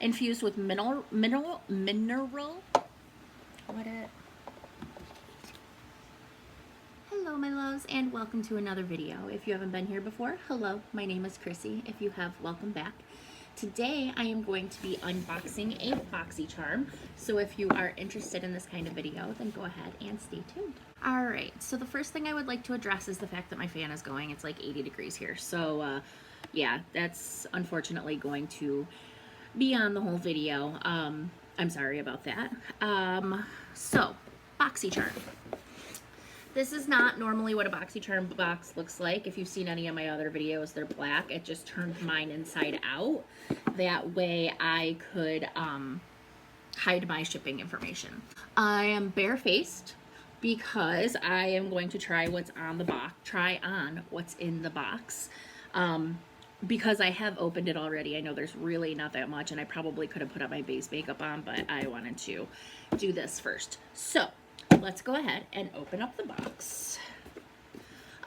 infused with mineral. What it? Hello, my loves, and welcome to another video. If you haven't been here before, hello, my name is Chrissy. If you have, welcome back. Today, I am going to be unboxing a BOXYCHARM. So if you are interested in this kind of video, then go ahead and stay tuned. All right, so the first thing I would like to address is the fact that my fan is going. It's like 80 degrees here. So yeah, that's unfortunately going to be on the whole video. I'm sorry about that. So, BOXYCHARM. This is not normally what a BOXYCHARM box looks like. If you've seen any of my other videos, they're black. It just turned mine inside out. That way I could hide my shipping information. I am barefaced because I am going to try what's on the box, try on what's in the box. Because I have opened it already. I know there's really not that much, and I probably could have put up my base makeup on, but I wanted to do this first. So let's go ahead and open up the box.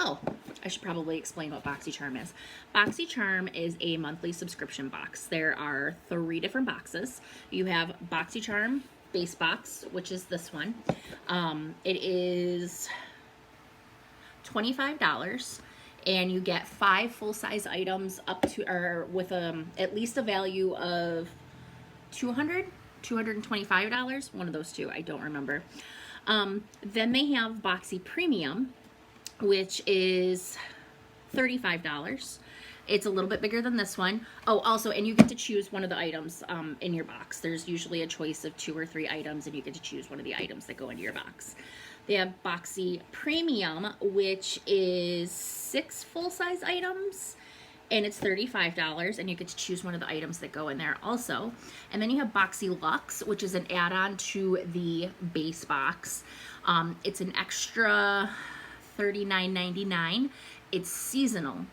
Oh, I should probably explain what BOXYCHARM is. BOXYCHARM is a monthly subscription box. There are 3 different boxes. You have BOXYCHARM base box, which is this one. It is $25. And you get 5 full-size items up to, or with at least a value of $225, one of those two, I don't remember. Then they have Boxy Premium, which is $35. It's a little bit bigger than this one. Oh, also, and you get to choose one of the items in your box. There's usually a choice of 2 or 3 items, and you get to choose one of the items that go into your box. They have Boxy Premium, which is 6 full-size items, and it's $35, and you get to choose one of the items that go in there also. And then you have Boxy Luxe, which is an add-on to the base box. It's an extra $39.99. It's seasonal.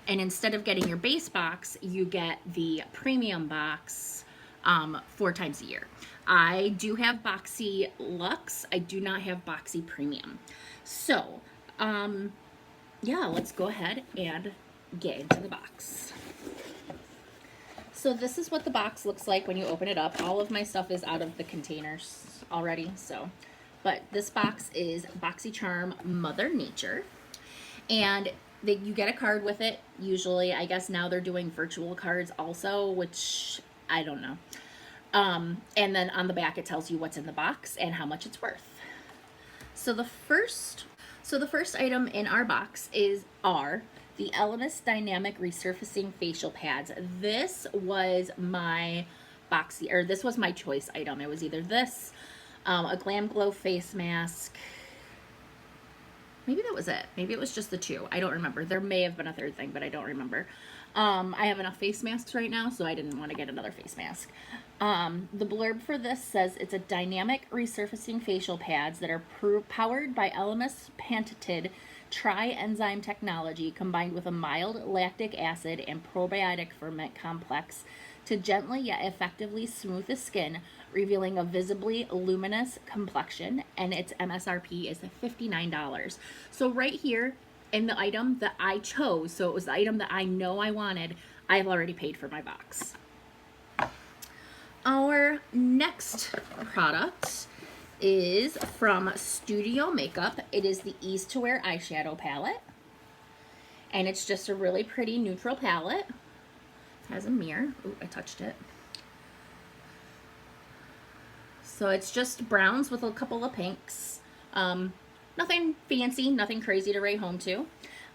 And instead of getting your base box, you get the premium box 4 times a year. I do have Boxy Luxe. I do not have Boxy Premium. So, yeah, let's go ahead and get into the box. So this is what the box looks like when you open it up. All of my stuff is out of the containers already, so. But this box is BOXYCHARM Mother Nature. And you get a card with it, usually. I guess now they're doing virtual cards also, which I don't know. And then on the back it tells you what's in the box and how much it's worth. So the first item in our box are the Elemis Dynamic Resurfacing Facial Pads. This was my this was my choice item. It was either this, a Glam Glow face mask. Maybe that was it. Maybe it was just the 2. I don't remember. There may have been a 3rd thing, but I don't remember. I have enough face masks right now, so I didn't want to get another face mask. The blurb for this says it's a dynamic resurfacing facial pads that are powered by Elemis patented tri-enzyme technology combined with a mild lactic acid and probiotic ferment complex to gently yet effectively smooth the skin, revealing a visibly luminous complexion, and its MSRP is $59. So right here in the item that I chose, so it was the item that I know I wanted, I've already paid for my box. Our next product is from Studio Makeup. It is the Ease to Wear eyeshadow palette, and it's just a really pretty neutral palette. It has a mirror. Ooh, I touched it. So it's just browns with a couple of pinks. Nothing fancy, nothing crazy to write home to.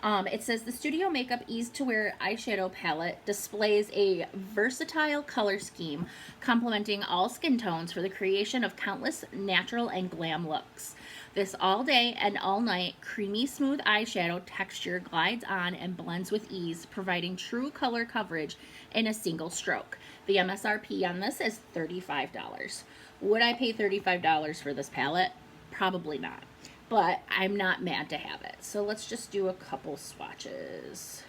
It says the Studio Makeup Ease to Wear eyeshadow palette displays a versatile color scheme complementing all skin tones for the creation of countless natural and glam looks. This all day and all night creamy smooth eyeshadow texture glides on and blends with ease, providing true color coverage in a single stroke. The MSRP on this is $35. Would I pay $35 for this palette? Probably not. But I'm not mad to have it. So let's just do a couple swatches.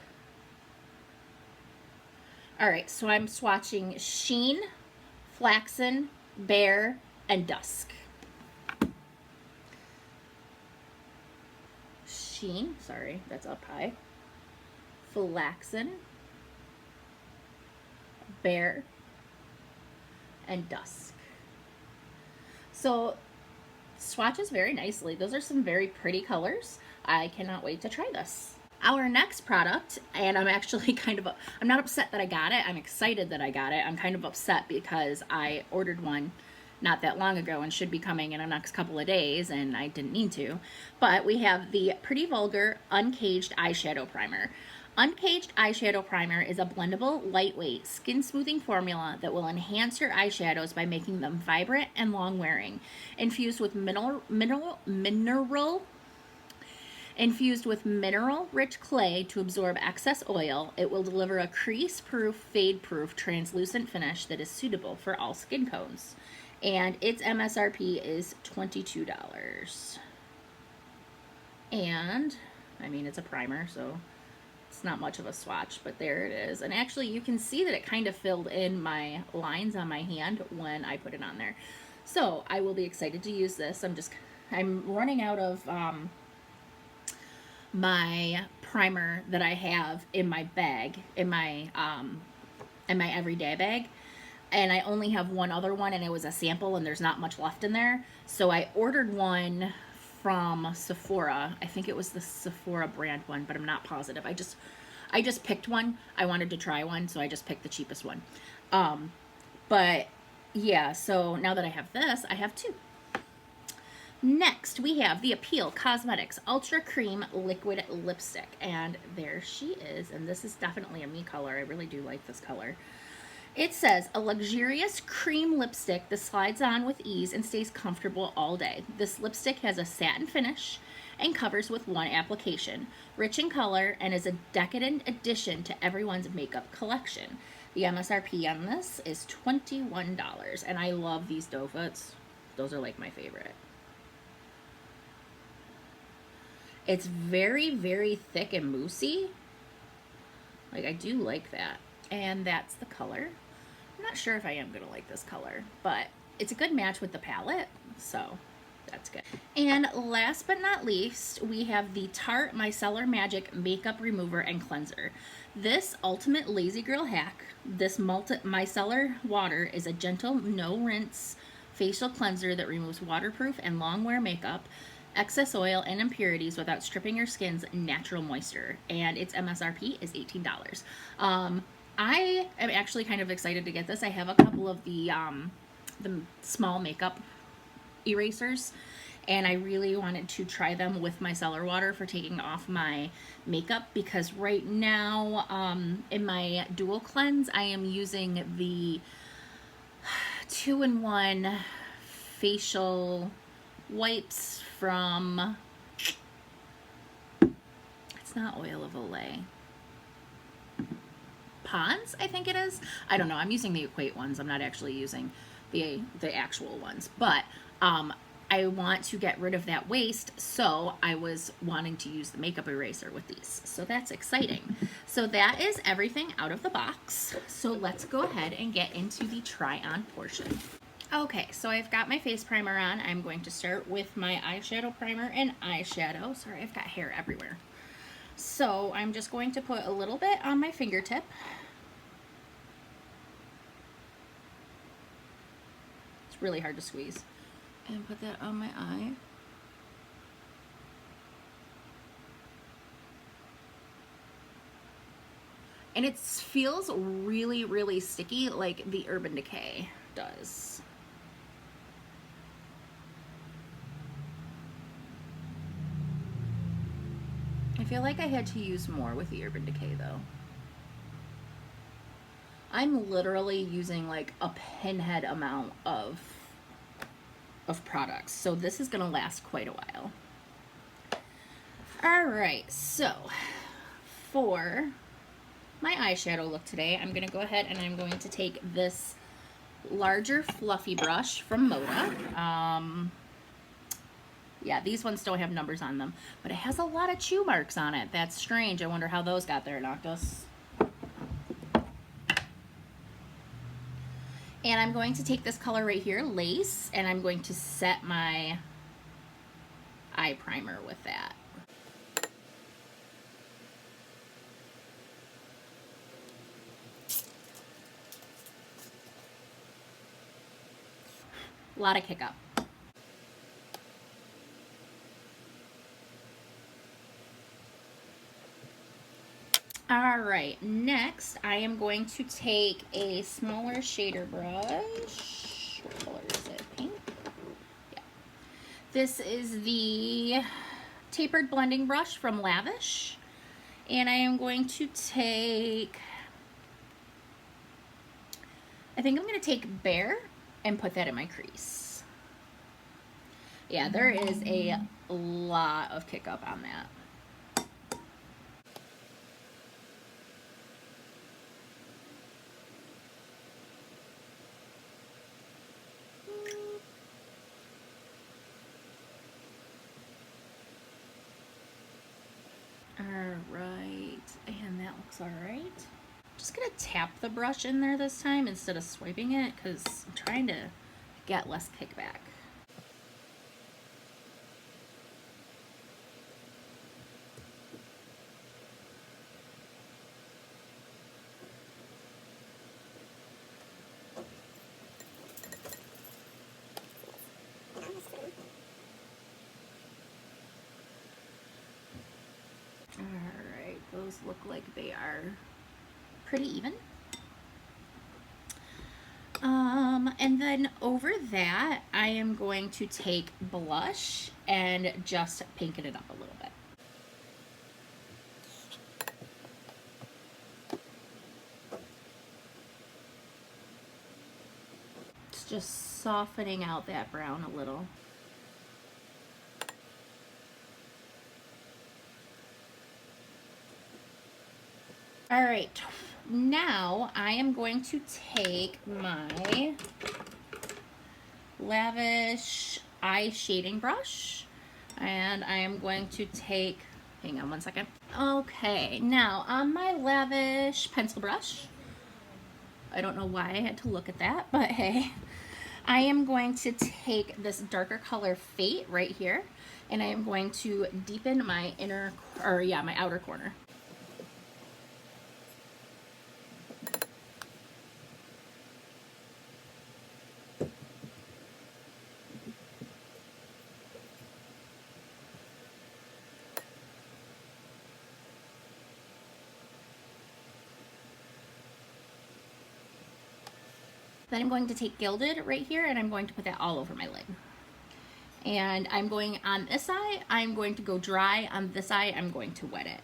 All right, so I'm swatching Sheen, Flaxen, Bare, and Dusk. Sheen, sorry, that's up high. Flaxen, Bare, and Dusk. So swatches very nicely. Those are some very pretty colors. I cannot wait to try this. Our next product, and I'm actually I'm not upset that I got it. I'm excited that I got it. I'm kind of upset because I ordered one not that long ago and should be coming in the next couple of days, and I didn't need to. But we have the Pretty Vulgar Uncaged Eyeshadow Primer. Uncaged Eyeshadow Primer is a blendable, lightweight, skin-smoothing formula that will enhance your eyeshadows by making them vibrant and long-wearing. Infused with mineral-rich clay to absorb excess oil, it will deliver a crease-proof, fade-proof, translucent finish that is suitable for all skin tones. And its MSRP is $22. And, I mean, it's a primer, so it's not much of a swatch, but there it is. And actually, you can see that it kind of filled in my lines on my hand when I put it on there. So, I will be excited to use this. I'm running out of my primer that I have in my bag, in my everyday bag, and I only have one other one, and it was a sample, and there's not much left in there. So I ordered one from Sephora. I think it was the Sephora brand one, but I'm not positive. I just picked one. I wanted to try one, so I just picked the cheapest one. But yeah, so now that I have this, I have two. Next, we have the Appeal Cosmetics Ultra Cream Liquid Lipstick. And there she is. And this is definitely a me color. I really do like this color. It says, a luxurious cream lipstick that slides on with ease and stays comfortable all day. This lipstick has a satin finish and covers with one application. Rich in color and is a decadent addition to everyone's makeup collection. The MSRP on this is $21. And I love these doe foots. Those are like my favorite. It's very, very thick and moussey. Like, I do like that. And that's the color. I'm not sure if I am going to like this color, but it's a good match with the palette, so that's good. And last but not least, we have the Tarte Micellar Magic Makeup Remover and Cleanser. This ultimate lazy girl hack, this micellar water is a gentle, no-rinse facial cleanser that removes waterproof and long-wear makeup, excess oil, and impurities without stripping your skin's natural moisture. And its MSRP is $18. I am actually kind of excited to get this. I have a couple of the small makeup erasers, and I really wanted to try them with micellar water for taking off my makeup, because right now in my dual cleanse I am using the 2-in-1 facial wipes from, it's not Oil of Olay, Pond's, I think it is. I don't know. I'm using the Equate ones. I'm not actually using the actual ones, but I want to get rid of that waste, so I was wanting to use the makeup eraser with these. So that's exciting. So that is everything out of the box. So let's go ahead and get into the try-on portion. Okay, so I've got my face primer on. I'm going to start with my eyeshadow primer and eyeshadow. Sorry, I've got hair everywhere. So I'm just going to put a little bit on my fingertip. It's really hard to squeeze. And put that on my eye. And it feels really, really sticky, like the Urban Decay does. I feel like I had to use more with the Urban Decay though. I'm literally using like a pinhead amount of products, so this is gonna last quite a while. Alright, so for my eyeshadow look today, I'm gonna go ahead and I'm going to take this larger fluffy brush from Moda. Yeah, these ones don't have numbers on them, but it has a lot of chew marks on it. That's strange. I wonder how those got there, Noctis. And I'm going to take this color right here, Lace, and I'm going to set my eye primer with that. A lot of kick up. All right, next I am going to take a smaller shader brush. What color is it? Pink? Yeah. This is the tapered blending brush from Lavish. And I am going to take, I think I'm going to take Bear and put that in my crease. Yeah, there is a lot of kick up on that. Alright, and that looks alright. Just gonna tap the brush in there this time instead of swiping it because I'm trying to get less kickback. Alright, those look like they are pretty even. And then over that, I am going to take blush and just pinken it up a little bit. It's just softening out that brown a little. All right, now I am going to take my Lavish eye shading brush and I am going to take, hang on one second. Okay, now on my Lavish pencil brush, I don't know why I had to look at that, but hey, I am going to take this darker color Fate right here and I am going to deepen my my outer corner. Then I'm going to take Gilded right here and I'm going to put that all over my lid. And I'm going on this eye, I'm going to go dry. On this eye, I'm going to wet it.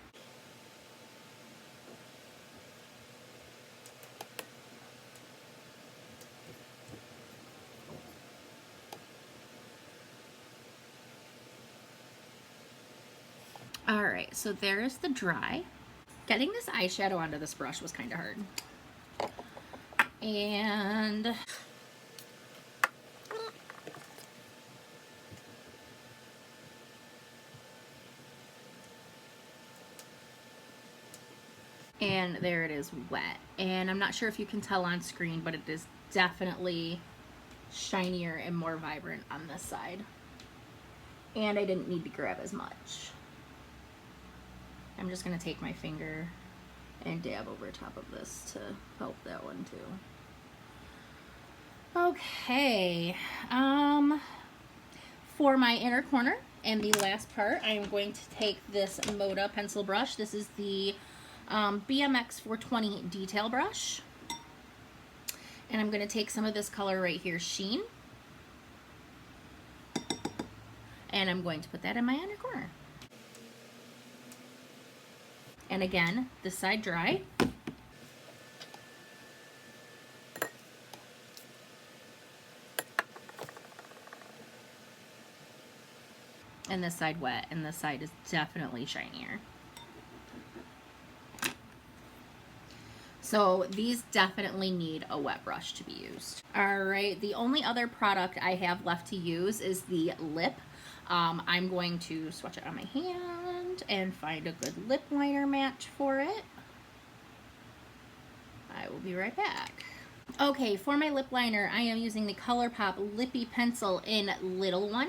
All right, so there's the dry. Getting this eyeshadow onto this brush was kind of hard. And there it is, wet. And I'm not sure if you can tell on screen, but it is definitely shinier and more vibrant on this side. And I didn't need to grab as much. I'm just gonna take my finger and dab over top of this to help that one too. Okay, for my inner corner and the last part, I am going to take this Moda pencil brush. This is the BMX 420 detail brush. And I'm going to take some of this color right here, Sheen. And I'm going to put that in my inner corner. And again, this side dry. And this side wet, and this side is definitely shinier. So these definitely need a wet brush to be used. All right, the only other product I have left to use is the lip. I'm going to swatch it on my hand and find a good lip liner match for it. I will be right back. Okay, for my lip liner, I am using the ColourPop Lippy Pencil in Little One.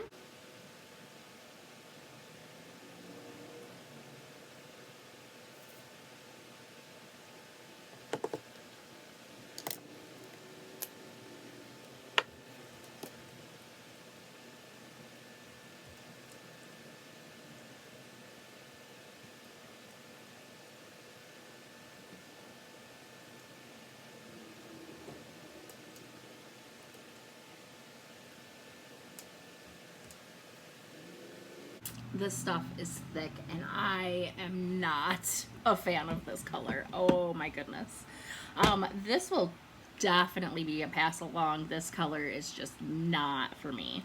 this stuff is thick, and I am not a fan of this color. Oh my goodness. This will definitely be a pass along. This color is just not for me.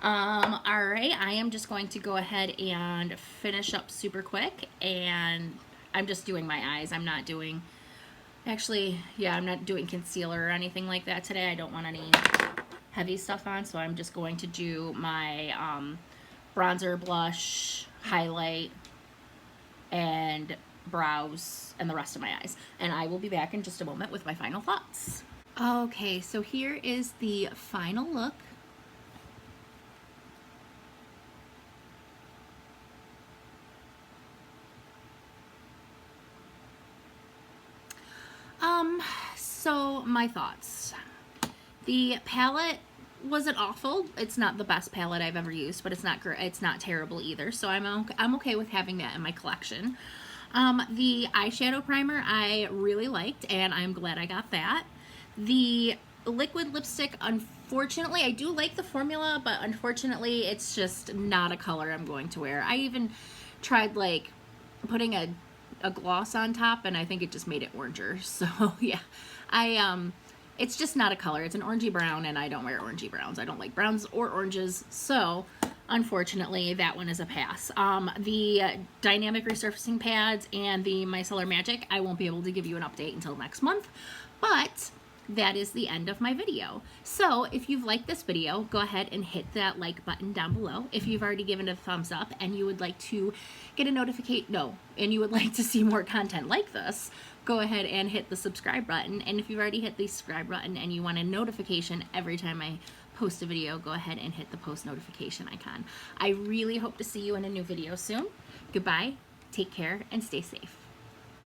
All right, I am just going to go ahead and finish up super quick, and I'm just doing my eyes. I'm not doing, actually, yeah, I'm not doing concealer or anything like that today. I don't want any heavy stuff on, so I'm just going to do my bronzer, blush, highlight, and brows, and the rest of my eyes. And I will be back in just a moment with my final thoughts. Okay, so here is the final look. So my thoughts. The palette wasn't awful. It's not the best palette I've ever used, but it's not terrible either. So I'm okay with having that in my collection. The eyeshadow primer I really liked, and I'm glad I got that. The liquid lipstick, unfortunately, I do like the formula, but unfortunately it's just not a color I'm going to wear. I even tried like putting a gloss on top, and I think it just made it oranger. So yeah, it's just not a color. It's an orangey brown, and I don't wear orangey browns. I don't like browns or oranges, so unfortunately that one is a pass. The dynamic resurfacing pads and the Micellar Magic, I won't be able to give you an update until next month, but that is the end of my video. So if you've liked this video, go ahead and hit that like button down below. If you've already given it a thumbs up and you would like to get a notification, and you would like to see more content like this, go ahead and hit the subscribe button. And if you've already hit the subscribe button and you want a notification every time I post a video, go ahead and hit the post notification icon. I really hope to see you in a new video soon. Goodbye, take care, and stay safe.